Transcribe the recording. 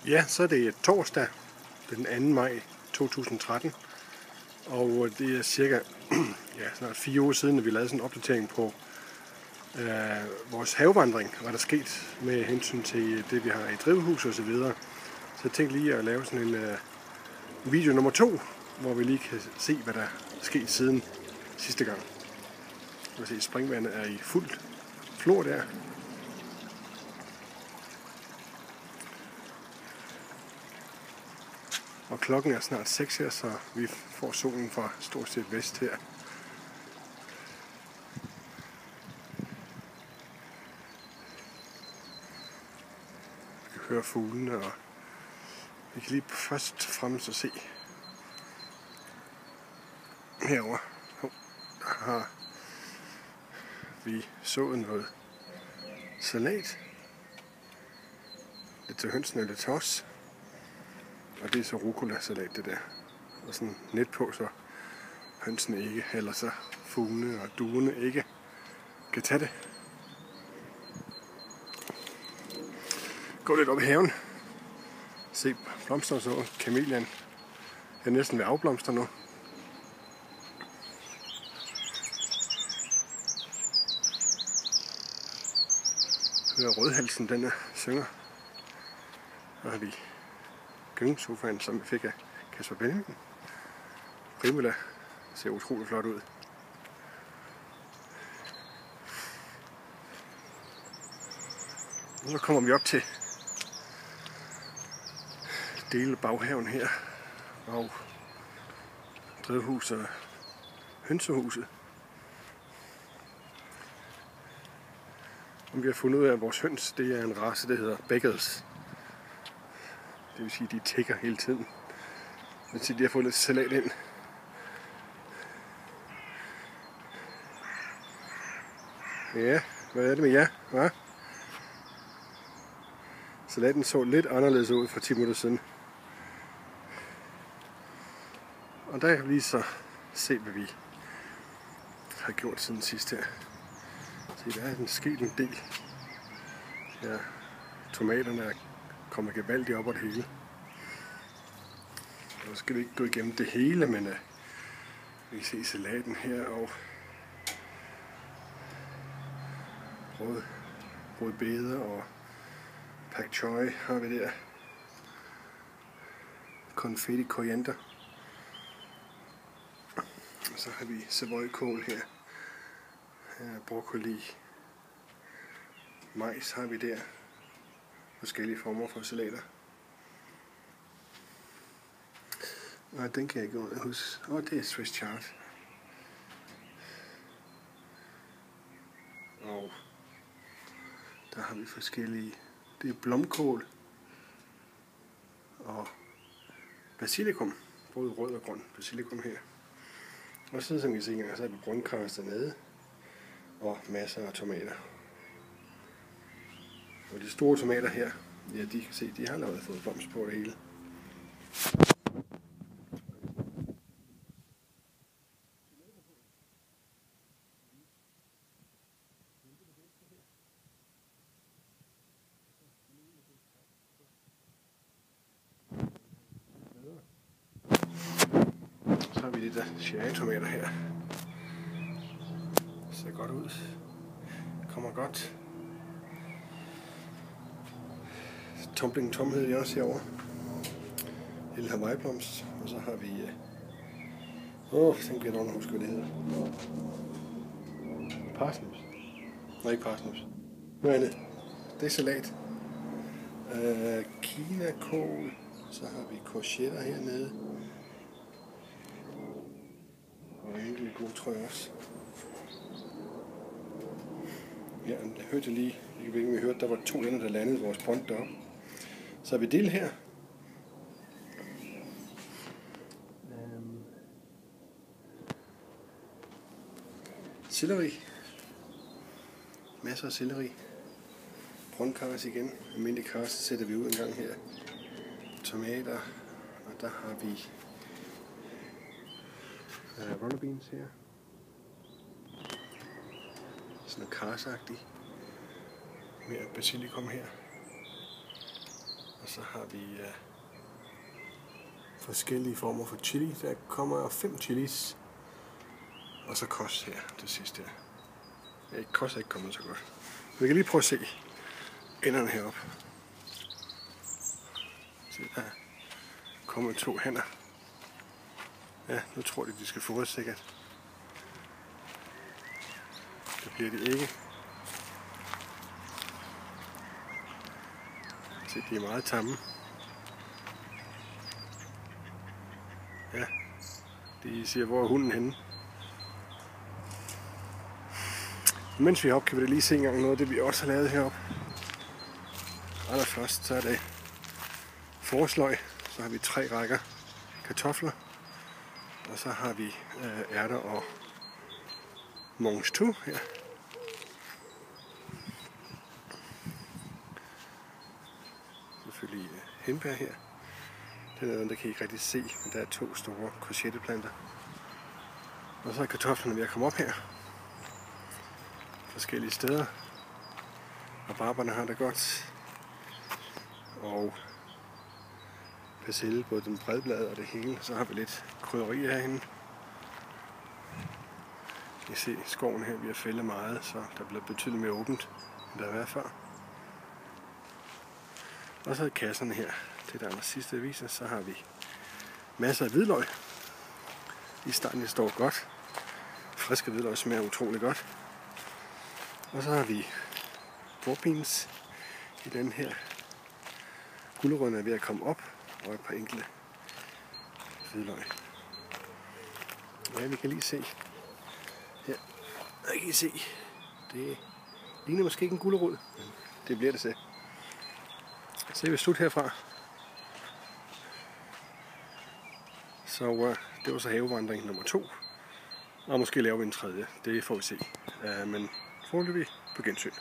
Ja, så er det torsdag den 2. maj 2013, og det er cirka snart 4 uger siden, at vi lavede sådan en opdatering på vores havevandring, hvad der er sket med hensyn til det, vi har i drivhus og så videre. Så jeg tænkte lige at lave sådan en video nummer 2, hvor vi lige kan se, hvad der er sket siden sidste gang. Du kan se, at springvandet er i fuldt flor der. Og klokken er snart 6 her, så vi får solen fra stort set vest her. Vi kan høre fuglene, og vi kan lige først fremmest se herovre. Der har vi sået noget salat. Lidt til hønsene og lidt til os. Og det er så rucola-salat, det der. Og sådan net på, så hønsene ikke, eller så fuglene og duerne ikke kan tage det. Gå lidt op i haven. Se blomster så. Kamelian er næsten ved afblomster nu. Hører rødhalsen, den synger. Så har vi gyngesofaen, som vi fik af Kasper Benjamin. Primula ser utrolig flot ud. Og så kommer vi op til dele baghaven her, og drivhuset og hønsehuset. Og vi har fundet ud af, at vores høns, det er en race, der hedder Beggars. Det vil sige, at de tikker hele tiden. Men de har fået lidt salat ind. Ja, hvad er det med jer? Hva? Salaten så lidt anderledes ud for 10 minutter siden. Og der kan vi lige så se, hvad vi har gjort siden sidst her. Se, der er sket en del. Ja, tomaterne er kommet gevaldigt op over det hele. Og så skal vi ikke gå igennem det hele, men vi kan se salaten her, og rødbede og pak choi har vi der. Konfetti koriander. Og så har vi savoykål her. Broccoli. Majs har vi der. Forskellige former for salater. Og den kan jeg ikke huske. Og det er Swiss chard. Og der har vi forskellige. Det er blomkål og basilikum. Både rød og grøn basilikum her. Og så som I ser, så har vi brøndkars dernede. Og masser af tomater. Og de store tomater her, ja, de kan se, de har allerede fået blomst på det hele. Så har vi de der cherrytomater her. Det ser godt ud. Kommer godt. Tumbling Tom hedder jeg også herovre. Lille Hawaii-blomst. Og så har vi den kan jeg nok huske, hvad det hedder. Parsnips. Nej, ikke parsnips. Hvad er det? Det er salat. Kinakål. Så har vi courgetter hernede. Og en enkelt god, tror jeg også. Ja, jeg hørte lige. Jeg ved ikke, om I hørte, der var 2 ender, der landede vores pond deroppe. Så har vi dill her. Selleri. Masser af selleri. Brøndkars igen. Almindelig kars sætter vi ud en gang her. Tomater. Og der har vi runner beans her. Sådan noget karsagtigt. Mere basilikum her. Og Så har vi forskellige former for chili. Der kommer 5 chilis. Og så kost her til sidst her. Ja, kost er ikke kommet så godt. Vi kan lige prøve at se enderne heroppe. Så der kommer 2 hanner. Ja, nu tror de skal fodres sikkert. Det bliver de ikke. Så de er meget tamme. Ja, de siger, hvor er hunden henne? Mens vi er oppe, kan vi da lige se engang noget af det, vi også har lavet heroppe. Allerførst så er det forårsløg, så har vi 3 rækker kartofler, og så har vi ærter og mange to her. Selvfølgelig hindbær her. Den er noget, der kan I ikke rigtig se, men der er 2 store courgetteplanter. Og så er kartoflerne ved at komme op her. Forskellige steder. Rabarberne har det godt. Og persille, både den bredblade og det hele. Så har vi lidt krydderi herinde. I kan se skoven her, vi har fældet meget, så der bliver betydeligt mere åbent, end der har været før. Og så i kasserne her, det der sidste jeg viser, så har vi masser af hvidløg. I starten det står godt. Friske hvidløg smager utrolig godt. Og så har vi bordbeans i den her. Gulerødderne er ved at komme op, og et par enkelte hvidløg. Ja, vi kan lige se her. Der kan I se. Det ligner måske ikke en gulerod, men det bliver det så. Så er vi slut herfra. Så det var så havevandring nummer 2. Og måske laver vi en 3. Det får vi se. Men foreløbig på gensyn.